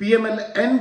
PMLN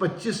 25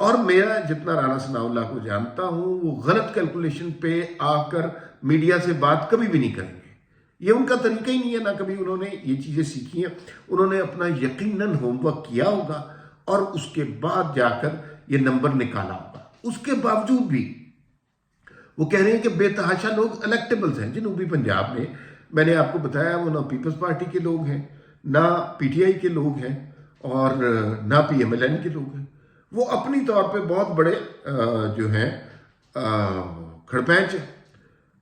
اور میرا جتنا رانا ثناء اللہ کو جانتا ہوں وہ غلط کیلکولیشن پہ آ کر میڈیا سے بات کبھی بھی نہیں کریں گے. یہ ان کا طریقہ ہی نہیں ہے، نہ کبھی انہوں نے یہ چیزیں سیکھی ہیں. انہوں نے اپنا یقیناً ہوم ورک کیا ہوگا اور اس کے بعد جا کر یہ نمبر نکالا ہوگا. اس کے باوجود بھی وہ کہہ رہے ہیں کہ بے تحاشا لوگ الیکٹیبلز ہیں. جنوبی پنجاب میں نے آپ کو بتایا وہ نہ پیپلز پارٹی کے لوگ ہیں، نہ پی ٹی آئی کے لوگ ہیں، اور نہ پی ایم ایل این کے لوگ ہیں. وہ اپنی طور پہ بہت بڑے جو ہیں کھڑپینچ ہیں.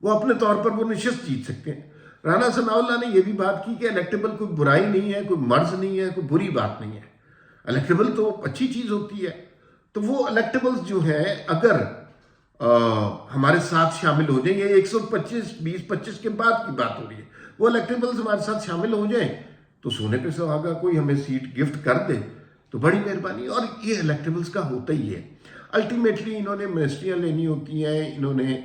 وہ اپنے طور پر وہ نشست جیت سکتے ہیں. رانا ثناء اللہ نے یہ بھی بات کی کہ الیکٹیبل کوئی برائی نہیں ہے، کوئی مرض نہیں ہے، کوئی بری بات نہیں ہے. الیکٹیبل تو اچھی چیز ہوتی ہے. تو وہ الیکٹیبلز جو ہیں اگر ہمارے ساتھ شامل ہو جائیں گے، 125 کے بعد کی بات ہو رہی ہے، وہ الیکٹیبلز ہمارے ساتھ شامل ہو جائیں تو سونے پہ سہاگا، کوئی ہمیں سیٹ گفٹ کر دے تو بڑی مہربانی. اور یہ الیکٹیبلز کا ہوتا ہی ہے. الٹیمیٹلی انہوں نے منسٹریاں لینی ہوتی ہیں، انہوں نے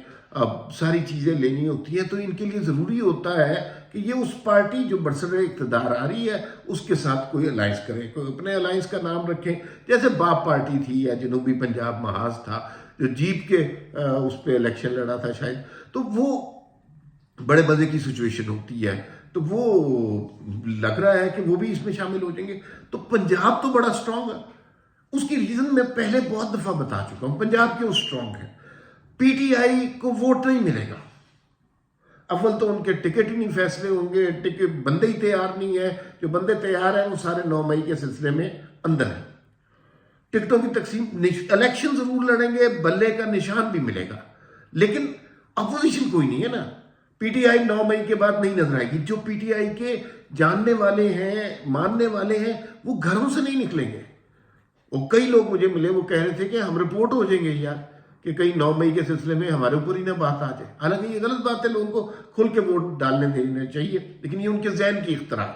ساری چیزیں لینی ہوتی ہیں، تو ان کے لیے ضروری ہوتا ہے کہ یہ اس پارٹی جو برسر اقتدار آ رہی ہے اس کے ساتھ کوئی الائنس کرے، کوئی اپنے الائنس کا نام رکھیں. جیسے باپ پارٹی تھی یا جنوبی پنجاب محاذ تھا جو جیپ کے اس پہ الیکشن لڑا تھا شاید، تو وہ بڑے مزے کی سچویشن ہوتی ہے. تو وہ لگ رہا ہے کہ وہ بھی اس میں شامل ہو جائیں گے. تو پنجاب تو بڑا سٹرونگ ہے. اس کی ریزن میں پہلے بہت دفعہ بتا چکا ہوں پنجاب کیوں سٹرونگ ہے. پی ٹی آئی کو ووٹ نہیں ملے گا. اول تو ان کے ٹکٹ ہی نہیں فیصلے ہوں گے، ٹکٹ بندے ہی تیار نہیں ہیں. جو بندے تیار ہیں وہ سارے 9 مئی کے سلسلے میں اندر ہیں. ٹکٹوں کی تقسیم، الیکشن ضرور لڑیں گے، بلے کا نشان بھی ملے گا، لیکن اپوزیشن کوئی نہیں ہے نا. پی ٹی آئی 9 مئی کے بعد نہیں نظر آئے گی. جو پی ٹی آئی کے جاننے والے ہیں، ماننے والے ہیں، وہ گھروں سے نہیں نکلیں گے. اور کئی لوگ مجھے ملے، وہ کہہ رہے تھے کہ ہم رپورٹ ہو جائیں گے یار، کہ کہیں 9 مئی کے سلسلے میں ہمارے اوپر ہی نہ بات آ جائے. حالانکہ یہ غلط بات ہے، لوگوں کو کھل کے ووٹ ڈالنے دینا چاہیے، لیکن یہ ان کے ذہن کی اختراع ہے.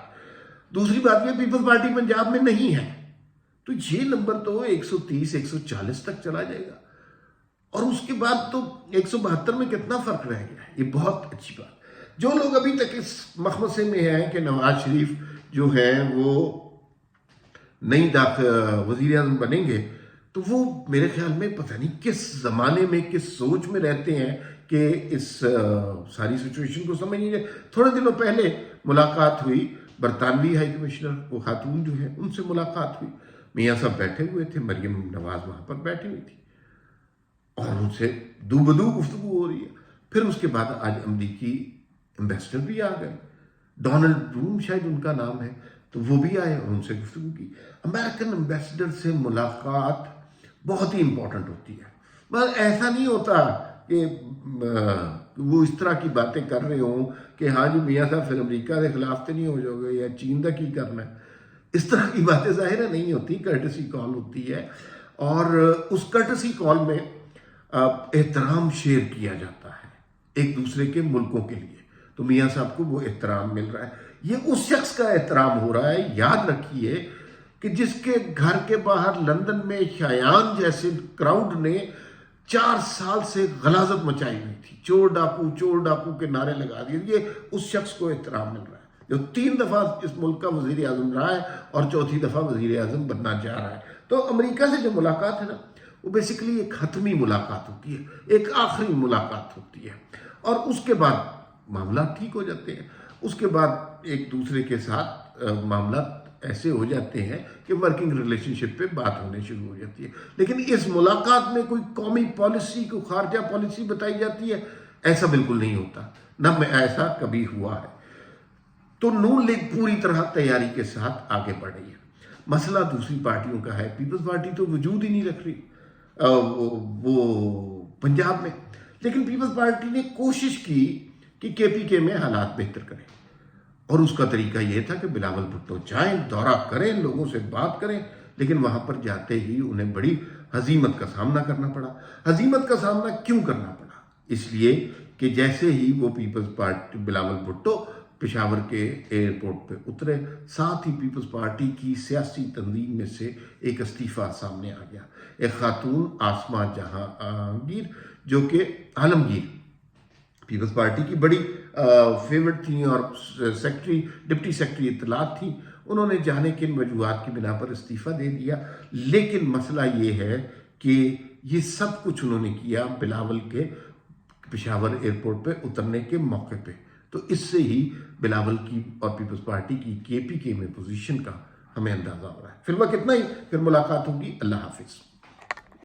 دوسری بات یہ پیپلز پارٹی پنجاب میں نہیں ہے، تو یہ نمبر تو 130 140 تک چلا جائے گا. اور اس کے بعد تو 172 میں کتنا فرق رہ گیا ہے. یہ بہت اچھی بات. جو لوگ ابھی تک اس مخمصے میں ہیں کہ نواز شریف جو ہیں وہ نئی وزیر اعظم بنیں گے، تو وہ میرے خیال میں پتہ نہیں کس زمانے میں، کس سوچ میں رہتے ہیں کہ اس ساری سچویشن کو سمجھ نہیں رہے. تھوڑے دنوں پہلے ملاقات ہوئی برطانوی ہائی کمشنر، وہ خاتون جو ہے ان سے ملاقات ہوئی. میاں صاحب بیٹھے ہوئے تھے، مریم نواز وہاں پر بیٹھی ہوئی تھی اور ان سے دو بدو گفتگو ہو رہی ہے. پھر اس کے بعد آج امریکی ایمبیسڈر بھی آ گئے، ڈونلڈ روم شاید ان کا نام ہے، تو وہ بھی آئے اور ان سے گفتگو کی. امریکن ایمبیسڈر سے ملاقات بہت ہی امپورٹنٹ ہوتی ہے. مگر ایسا نہیں ہوتا کہ وہ اس طرح کی باتیں کر رہے ہوں کہ ہاں جی میاں صاحب پھر امریکہ کے خلاف تو نہیں ہو جاؤ گے یا چین کا کی کرنا ہے. اس طرح کی باتیں ظاہر نہیں ہوتی. کرٹسی کال ہوتی ہے اور اس کرٹسی کال میں احترام شیئر کیا جاتا ہے ایک دوسرے کے ملکوں کے لیے. تو میاں صاحب کو وہ احترام مل رہا ہے. یہ اس شخص کا احترام ہو رہا ہے. یاد رکھیے کہ جس کے گھر کے باہر لندن میں شایان جیسے کراؤڈ نے 4 سال سے غلاظت مچائی ہوئی تھی، چور ڈاکو کے نعرے لگا دیے. یہ اس شخص کو احترام مل رہا ہے جو 3 دفعہ اس ملک کا وزیر اعظم رہا ہے اور 4تھی دفعہ وزیر اعظم بننا جا رہا ہے. تو امریکہ سے جو ملاقات ہے نا، وہ بیسیکلی ایک ختمی ملاقات ہوتی ہے، ایک آخری ملاقات ہوتی ہے، اور اس کے بعد معاملات ٹھیک ہو جاتے ہیں. اس کے بعد ایک دوسرے کے ساتھ معاملات ایسے ہو جاتے ہیں کہ ورکنگ ریلیشن شپ پہ بات ہونے شروع ہو جاتی ہے. لیکن اس ملاقات میں کوئی قومی پالیسی، کوئی خارجہ پالیسی بتائی جاتی ہے، ایسا بالکل نہیں ہوتا، نہ میں ایسا کبھی ہوا ہے. تو نون لیگ پوری طرح تیاری کے ساتھ آگے بڑھ رہی ہے. مسئلہ دوسری پارٹیوں کا ہے. پیپلز پارٹی تو وجود ہی نہیں رکھ رہی وہ پنجاب میں. لیکن پیپلز پارٹی نے کوشش کی کہ کے پی کے میں حالات بہتر کریں، اور اس کا طریقہ یہ تھا کہ بلاول بھٹو جائیں، دورہ کریں، لوگوں سے بات کریں. لیکن وہاں پر جاتے ہی انہیں بڑی ہزیمت کا سامنا کرنا پڑا. ہزیمت کا سامنا کیوں کرنا پڑا؟ اس لیے کہ جیسے ہی وہ پیپلز پارٹی بلاول بھٹو پشاور کے ایئرپورٹ پہ اترے، ساتھ ہی پیپلز پارٹی کی سیاسی تنظیم میں سے ایک استعفیٰ سامنے آ گیا. ایک خاتون آسماں جہانگیر جو کہ عالمگیر پیپلز پارٹی کی بڑی فیورٹ تھیں اور ڈپٹی سیکرٹری اطلاعات تھیں. انہوں نے جانے کن وجوہات کی بنا پر استعفیٰ دے دیا. لیکن مسئلہ یہ ہے کہ یہ سب کچھ انہوں نے کیا بلاول کے پشاور ایئرپورٹ پہ اترنے کے موقع پہ. تو اس سے ہی بلاول کی اور پیپلز پارٹی کی KPK میں پوزیشن کا ہمیں اندازہ ہو رہا ہے. فی الوقت اتنا ہی، پھر ملاقات ہوگی. اللہ حافظ.